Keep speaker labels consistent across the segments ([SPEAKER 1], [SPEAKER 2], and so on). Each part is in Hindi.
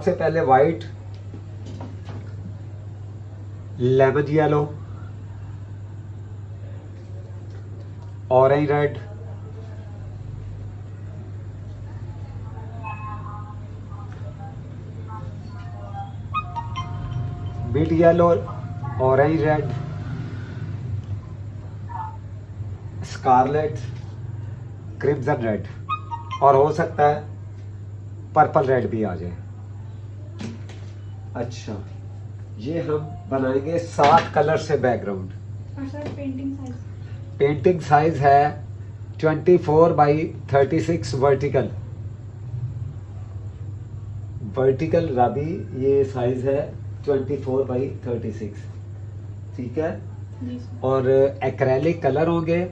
[SPEAKER 1] सबसे पहले white, lemon yellow, orange red, mid yellow, orange red, scarlet, crimson red, और हो सकता है पर्पल रेड भी आ जाए। अच्छा, ये हम बनाएंगे 7 कलर से बैकग्राउंड। पेंटिंग साइज है 24x36 वर्टिकल। वर्टिकल राबी ये साइज है 24x36, ठीक है। और एक्रेलिक कलर होंगे,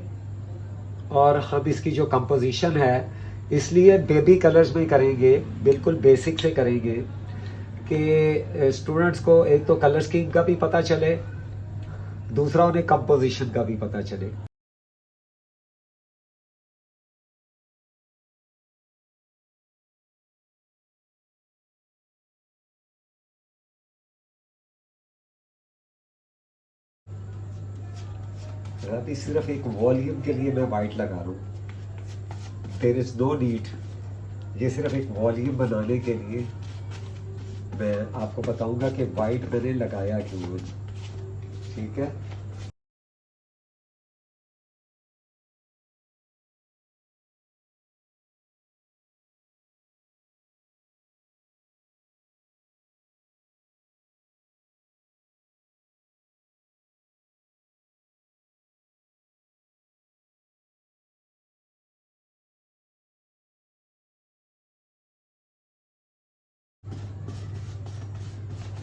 [SPEAKER 1] और हम इसकी जो कंपोजिशन है इसलिए बेबी कलर्स में करेंगे, बिल्कुल बेसिक से करेंगे कि स्टूडेंट्स को एक तो कलर स्कीम का भी पता चले, दूसरा उन्हें कंपोजिशन का भी पता चले। अभी सिर्फ एक वॉल्यूम के लिए मैं वाइट लगा रहा हूँ, देयर इज नो नीड। ये सिर्फ एक वॉल्यूम बनाने के लिए मैं आपको बताऊंगा कि वाइट मैंने लगाया क्यों है, ठीक है।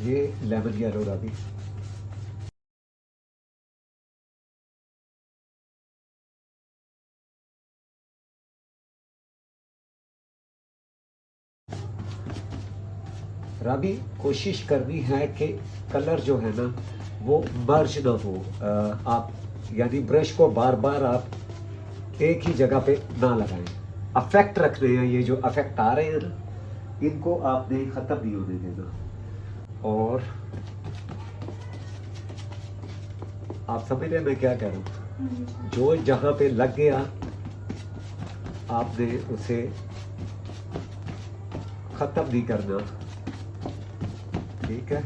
[SPEAKER 1] ये लेमन येलो अभी। राबी कोशिश करनी है कि कलर जो है ना वो मर्ज ना हो। आप यानी ब्रश को बार बार आप एक ही जगह पे ना लगाएं। अफेक्ट रखने हैं, ये जो अफेक्ट आ रहे हैं ना इनको आपने ख़त्म नहीं होने देना। और आप समझ रहे हैं मैं क्या कह रहा हूँ, जो जहाँ पे लग गया आपने उसे ख़त्म नहीं करना, ठीक है।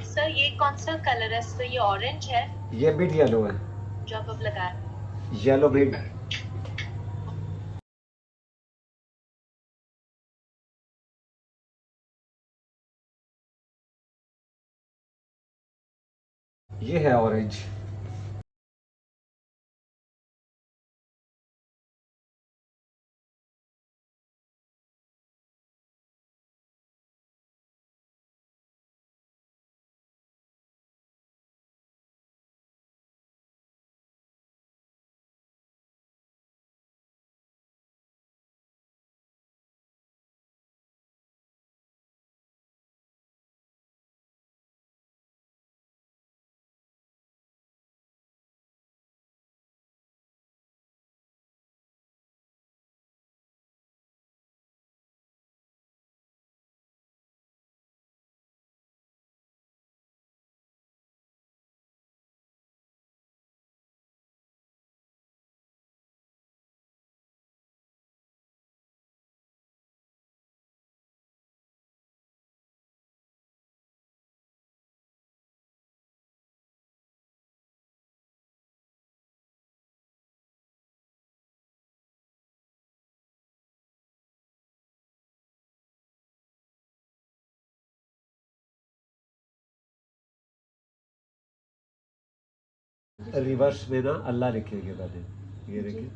[SPEAKER 2] सर ये कौन सा कलर है सर? ये ऑरेंज है,
[SPEAKER 1] ये मिड येलो है,
[SPEAKER 2] जो आप अब लगा रहे हैं।
[SPEAKER 1] Yellow mid. ये है ऑरेंज। रिवर्स में ना अल्लाह लिखेंगे पहले, ये देखिए।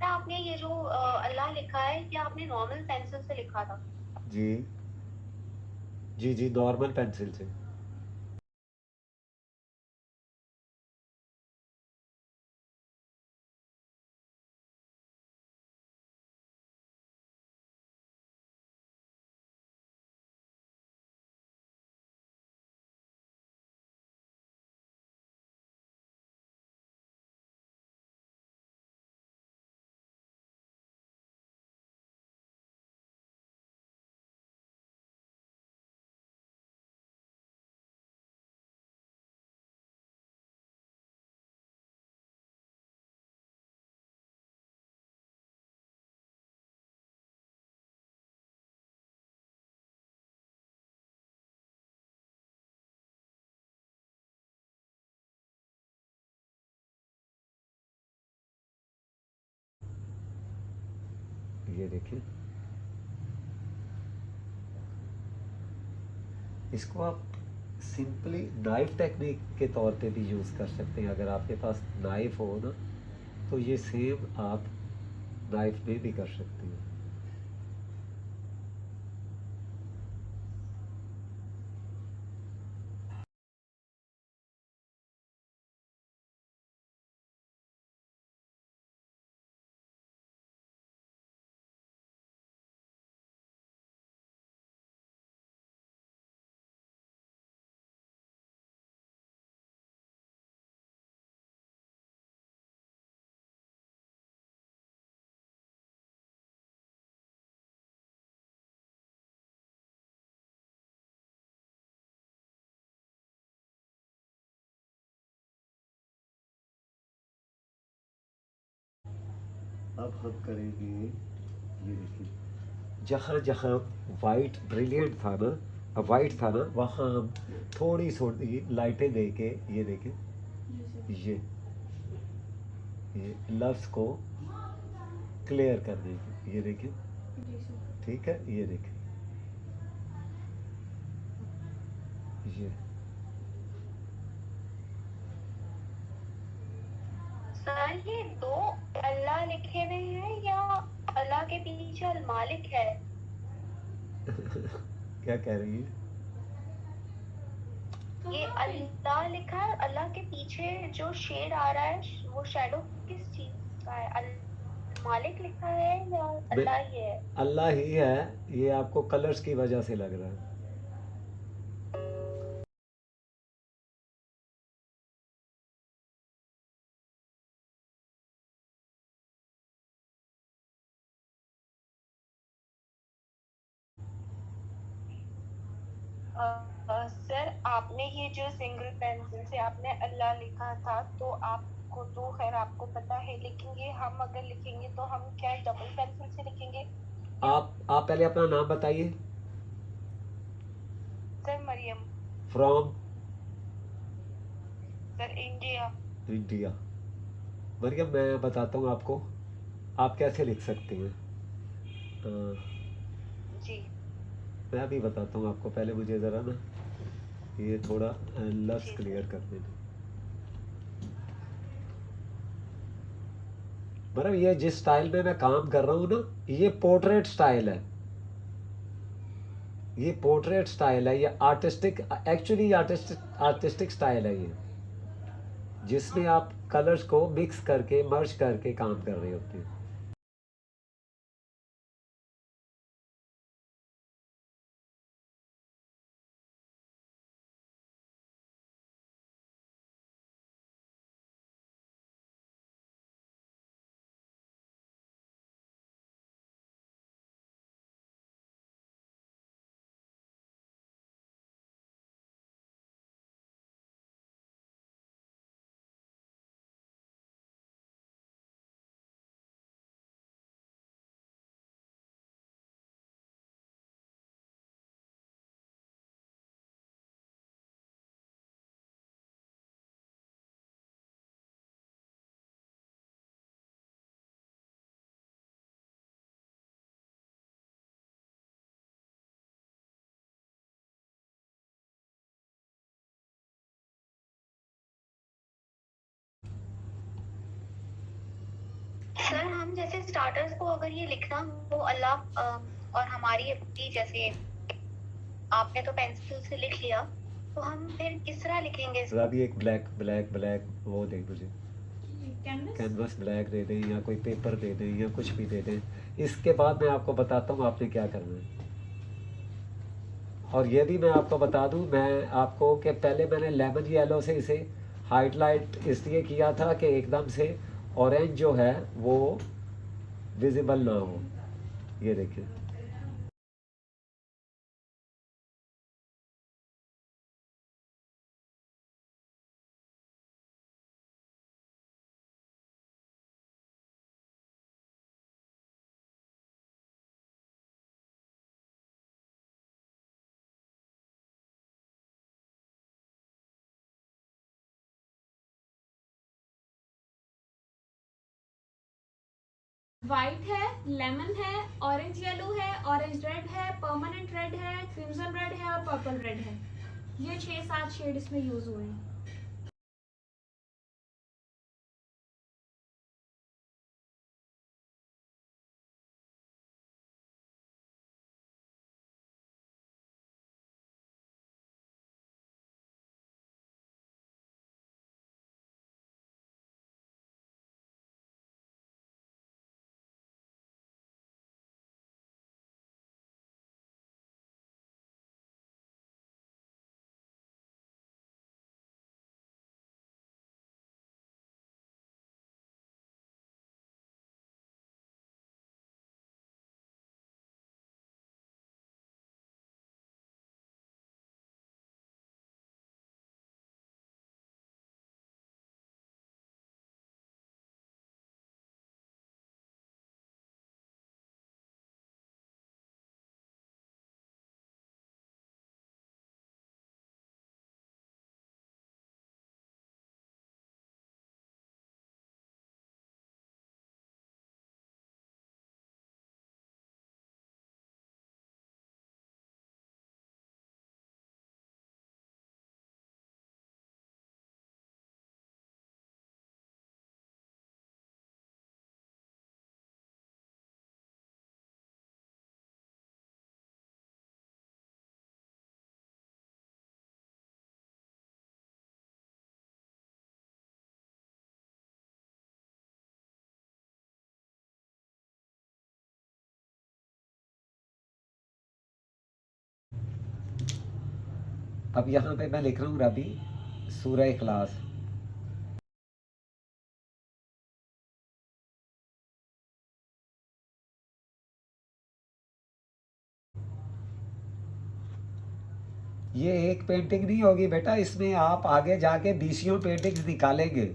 [SPEAKER 2] ना आपने ये जो अल्लाह लिखा है, क्या आपने नॉर्मल पेंसिल से लिखा था?
[SPEAKER 1] जी जी जी, नॉर्मल पेंसिल से। ये देखिए, इसको आप सिंपली नाइफ टेक्निक के तौर पे भी यूज़ कर सकते हैं। अगर आपके पास नाइफ हो ना, तो ये सेम आप नाइफ में भी कर सकते हैं। अब हम करेंगे, ये देखिए, जहाँ जहाँ वाइट ब्रिलियंट था ना, वाइट था ना, वहाँ हम थोड़ी थोड़ी लाइटें दे के, ये देखें, ये लफ्ज़ को क्लियर कर देंगे, ये देखें। ठीक है, ये देखें, ये
[SPEAKER 2] सर ये दो अल्लाह लिखे हुए हैं या अल्लाह के पीछे अल मालिक है?
[SPEAKER 1] क्या कह रही है?
[SPEAKER 2] ये अल्लाह लिखा है, अल्लाह के पीछे जो शेड आ रहा है वो शैडो किस चीज का है? अल मालिक लिखा है या
[SPEAKER 1] मैं
[SPEAKER 2] अल्लाह ही है?
[SPEAKER 1] अल्लाह ही है, ये आपको कलर्स की वजह से लग रहा है।
[SPEAKER 2] सर आपने ये जो सिंगल पेंसिल से आपने अल्लाह लिखा था तो आपको तो खैर आपको पता है, लेकिन ये हम अगर लिखेंगे तो हम क्या डबल पेंसिल से लिखेंगे या?
[SPEAKER 1] आप पहले अपना नाम बताइए।
[SPEAKER 2] Sir Mariam.
[SPEAKER 1] From
[SPEAKER 2] sir India.
[SPEAKER 1] India. Mariam, मैं बताता हूँ आपको, आप कैसे लिख सकते हैं।
[SPEAKER 2] जी
[SPEAKER 1] मैं भी बताता हूँ आपको, पहले मुझे ज़रा ना ये थोड़ा लफ्ज़
[SPEAKER 2] जी
[SPEAKER 1] क्लियर
[SPEAKER 2] सर।
[SPEAKER 1] कर देना। मतलब ये जिस स्टाइल में मैं काम कर रहा हूँ ना, ये पोर्ट्रेट स्टाइल है, ये पोर्ट्रेट स्टाइल है, ये आर्टिस्टिक, एक्चुअली आर्टिस्टिक स्टाइल है ये, जिसमें आप कलर्स को मिक्स करके मर्ज करके काम कर रहे होते हैं।
[SPEAKER 2] सर हम जैसे स्टार्टर्स को अगर ये लिखना हो अल्लाह और हमारी अपनी जैसे आपने तो पेंसिल से लिख लिया तो हम फिर किस तरह लिखेंगे इसको?
[SPEAKER 1] अभी एक ब्लैक ब्लैक ब्लैक वो दे मुझे, कैनवस ब्लैक दे दें या कोई पेपर दे दें या कुछ भी दे दें। इसके बाद मैं आपको बताता हूँ आपने क्या करना है। और ये भी मैं आपको बता दूँ, मैं आपको कि पहले मैंने लेमन येलो से इसे हाईलाइट इसलिए किया था कि एकदम से ऑरेंज जो है वो विजिबल ना हो। ये देखिए,
[SPEAKER 3] वाइट है, लेमन है, ऑरेंज येलो है, ऑरेंज रेड है, परमानेंट रेड है, क्रिम्सन रेड है और पर्पल रेड है। ये 6-7 शेड इसमें यूज हुए हैं।
[SPEAKER 1] अब यहाँ पे मैं लिख रहा हूँ रबी सूरह इखलास। ये एक पेंटिंग नहीं होगी बेटा, इसमें आप आगे जाके बीसियों पेंटिंग्स निकालेंगे।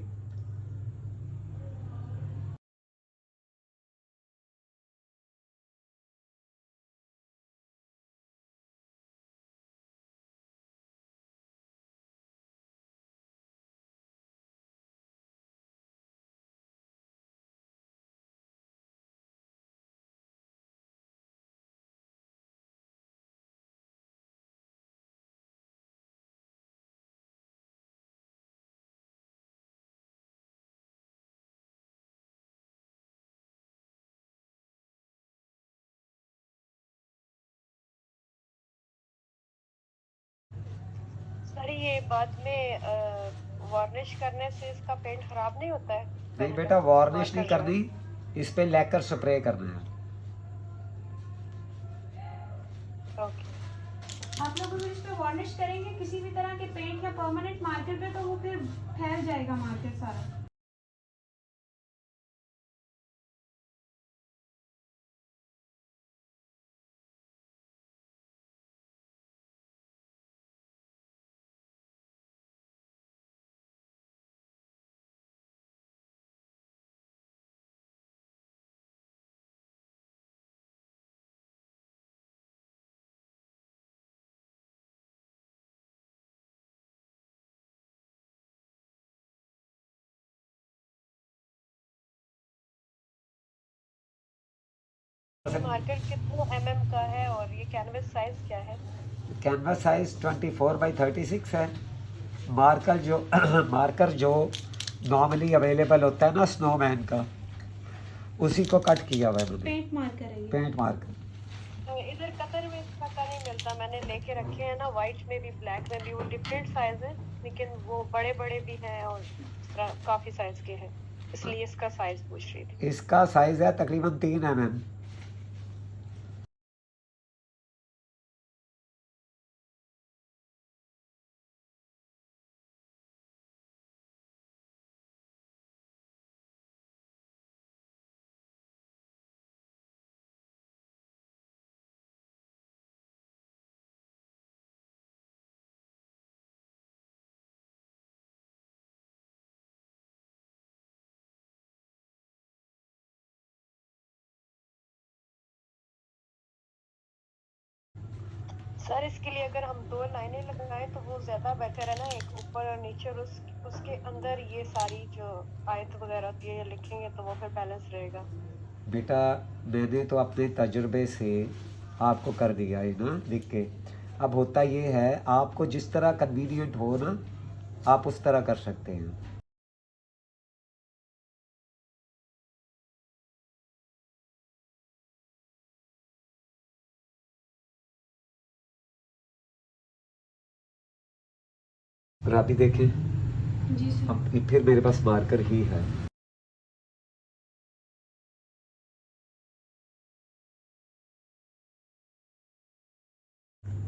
[SPEAKER 4] सर ये बाद में वार्निश करने से इसका पेंट खराब नहीं होता है?
[SPEAKER 1] नहीं बेटा, वार्निश नहीं
[SPEAKER 4] मार्कर जो है।
[SPEAKER 1] करनी, इस पे लैकर स्प्रे करना है।
[SPEAKER 4] ओके।
[SPEAKER 3] आप लोग अगर इस पे वार्निश करेंगे किसी भी तरह के पेंट या परमानेंट मार्कर पे, तो वो फिर फैल जाएगा मार्कर सारा।
[SPEAKER 4] मार्कर कितना mm का है और ये कैनवस साइज क्या है?
[SPEAKER 1] कैनवास साइज 24x36 है। मार्कर जो मार्कर जो नॉर्मली अवेलेबल होता है ना स्नोमैन का, उसी को कट किया हुआ है मैंने।
[SPEAKER 3] पेंट मार्कर है ये।
[SPEAKER 1] Paint marker.
[SPEAKER 4] तो इधर कतर में इसका का नहीं मिलता, मैंने लेके रखे हैं ना, वाइट में भी ब्लैक में भी, वो डिफरेंट साइज है, लेकिन वो बड़े बड़े भी हैं और काफी साइज के हैं, इसलिए इसका साइज पूछ रही थी।
[SPEAKER 1] इसका साइज है तकरीबन 3 mm।
[SPEAKER 4] सर इसके लिए अगर हम 2 लाइनें लगाएं तो वो ज्यादा बेटर है ना, एक ऊपर और नीचे, और उसके अंदर ये सारी जो आयत वगैरह ये लिखेंगे तो वो फिर बैलेंस रहेगा।
[SPEAKER 1] बेटा मैंने तो अपने तजुर्बे से आपको कर दिया है ना लिख के। अब होता ये है, आपको जिस तरह कन्वीनियंट हो ना, आप उस तरह कर सकते हैं। राबी देखें,
[SPEAKER 3] जी सर।
[SPEAKER 1] अब फिर मेरे पास मार्कर ही है।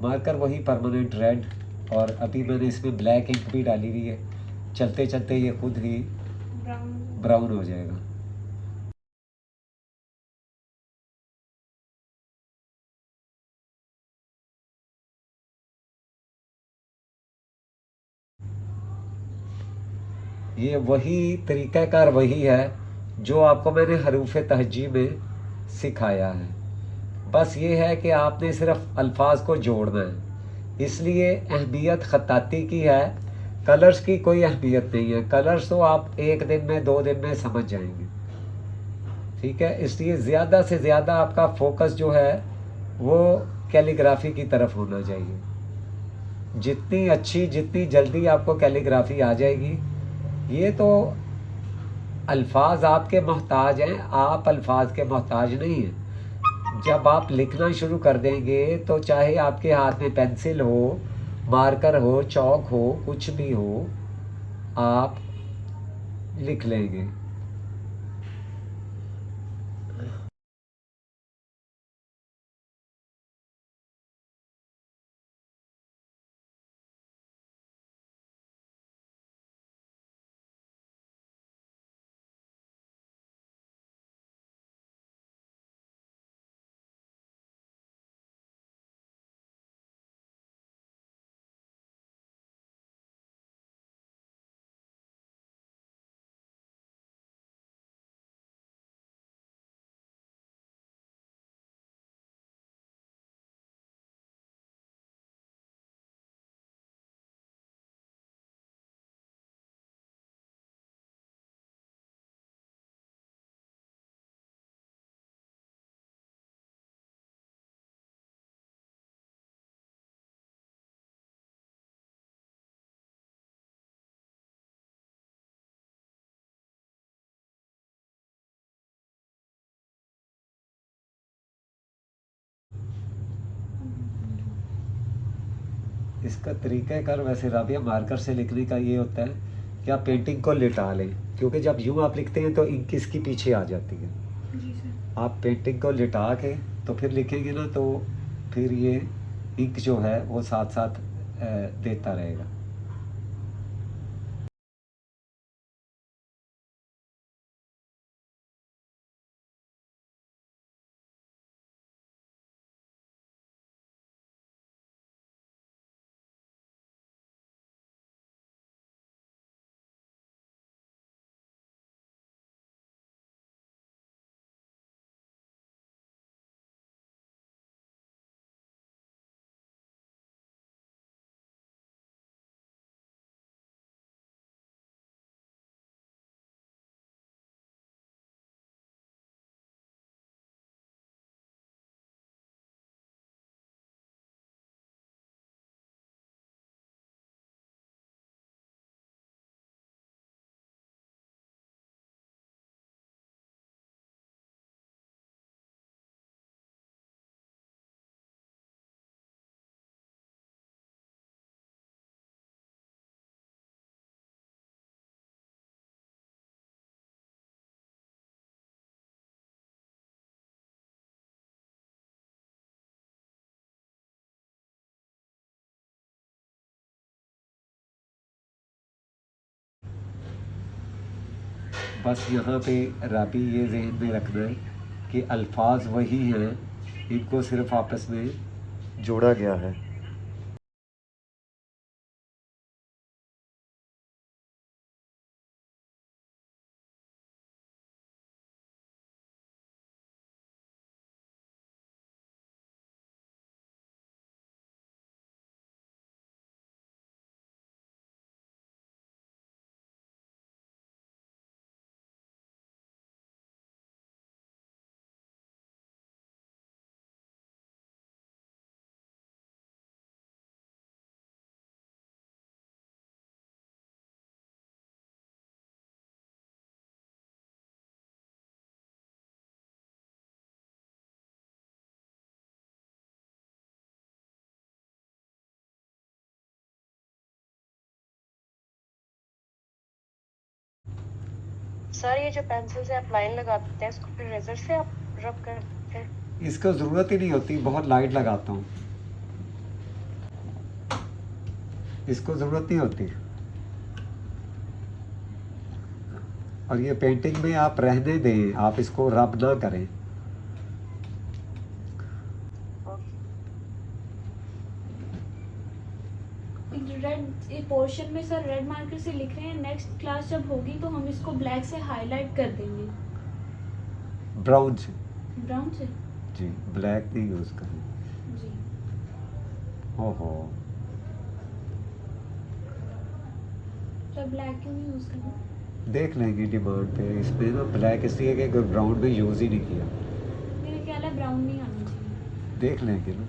[SPEAKER 1] मार्कर वही परमानेंट रेड, और अभी मैंने इसमें ब्लैक इंक भी डाली हुई है। चलते चलते ये खुद ही
[SPEAKER 3] ब्राउन।
[SPEAKER 1] ब्राउन हो जाएगा। ये वही तरीक़ाकार वही है जो आपको मैंने हरूफ तहजी में सिखाया है। बस ये है कि आपने सिर्फ अल्फाज को जोड़ना है, इसलिए अहमियत ख़त्ताती की है, कलर्स की कोई अहमियत नहीं है। कलर्स तो आप 1 दिन में 2 दिन में समझ जाएंगे, ठीक है। इसलिए ज़्यादा से ज़्यादा आपका फोकस जो है वो कैलीग्राफी की तरफ होना चाहिए। जितनी अच्छी, जितनी जल्दी आपको कैलीग्राफी आ जाएगी, ये तो अल्फाज आपके मोहताज हैं, आप अल्फाज के मोहताज नहीं हैं। जब आप लिखना शुरू कर देंगे तो चाहे आपके हाथ में पेंसिल हो, मार्कर हो, चौक हो, कुछ भी हो, आप लिख लेंगे। इसका तरीक़ाकार वैसे राबिया मार्कर से लिखने का ये होता है कि आप पेंटिंग को लिटा लें, क्योंकि जब यूँ आप लिखते हैं तो इंक इसकी पीछे आ जाती है।
[SPEAKER 3] जी सर।
[SPEAKER 1] आप पेंटिंग को लिटा के तो फिर लिखेंगे ना, तो फिर ये इंक जो है वो साथ साथ देता रहेगा। बस यहाँ पे राबी ये जहन में रखना है कि अल्फाज वही हैं, इनको सिर्फ आपस में जोड़ा गया है।
[SPEAKER 4] सर ये जो पेंसिल से आप लाइन लगाते हैं इसको फिर रेजर से आप रब करते हैं?
[SPEAKER 1] इसको ज़रूरत ही नहीं होती, बहुत लाइट लगाता हूँ, इसको ज़रूरत नहीं होती। और ये पेंटिंग में आप रहने दें, आप इसको रब ना करें।
[SPEAKER 3] रेड पोर्शन में सर रेड मार्कर से लिख रहे हैं, नेक्स्ट क्लास जब होगी तो हम इसको ब्लैक से हाईलाइट कर देंगे।
[SPEAKER 1] ब्राउन से?
[SPEAKER 3] ब्राउन से
[SPEAKER 1] जी, ब्लैक नहीं यूज़ करें।
[SPEAKER 3] जी।
[SPEAKER 1] ओहो,
[SPEAKER 3] सर ब्लैक क्यों नहीं यूज़ करना?
[SPEAKER 1] देख लेंगे डिमांड पे। इसमें ना ब्लैक इसलिए कि ब्राउन में यूज़ ही नहीं किया।
[SPEAKER 3] मेरा ख्याल है ब्राउन नहीं आना चाहिए।
[SPEAKER 1] देख लेंगे ना।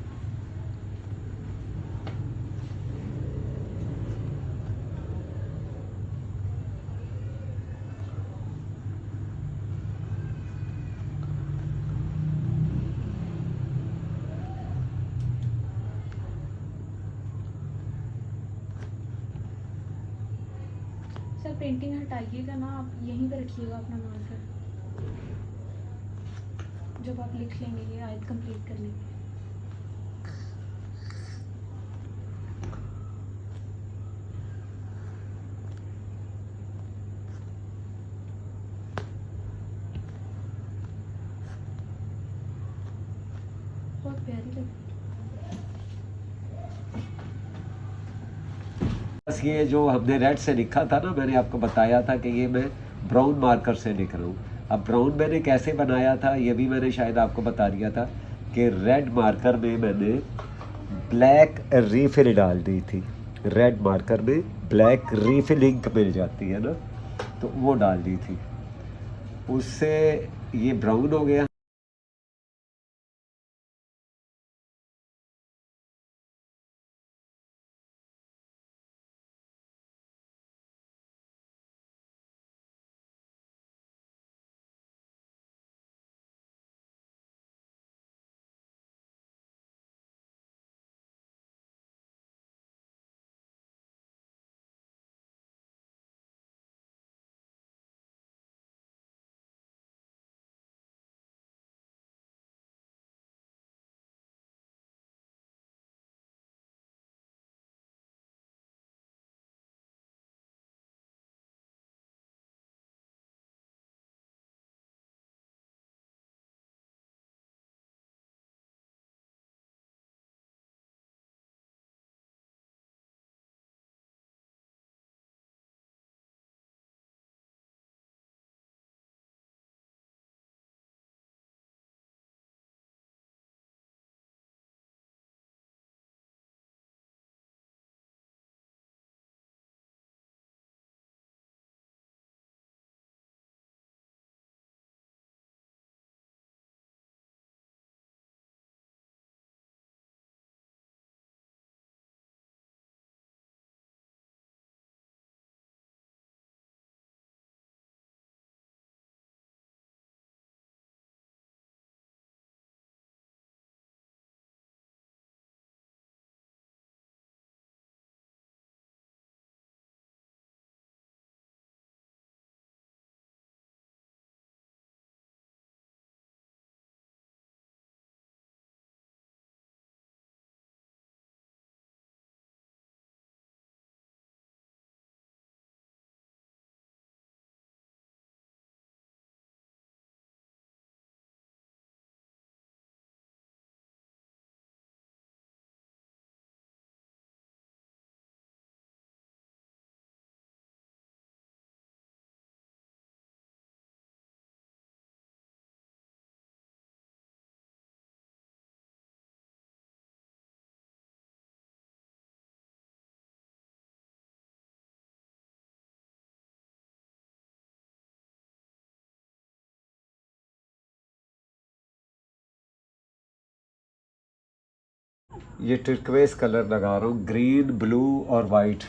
[SPEAKER 3] सर पेंटिंग हटाइएगा ना, आप यहीं पे रखिएगा अपना मार्कर, जब आप लिख लेंगे ये आयत कंप्लीट कर लेंगे। बहुत प्यारी लगी।
[SPEAKER 1] बस ये जो हमने रेड से लिखा था ना, मैंने आपको बताया था कि ये मैं ब्राउन मार्कर से लिख रहा हूँ। अब ब्राउन मैंने कैसे बनाया था ये भी मैंने शायद आपको बता दिया था कि रेड मार्कर में मैंने ब्लैक रीफिल डाल दी थी। रेड मार्कर में ब्लैक रीफिल इंक मिल जाती है ना, तो वो डाल दी थी, उससे ये ब्राउन हो गया। ये टर्कवेज कलर लगा रहा हूँ, ग्रीन ब्लू और वाइट।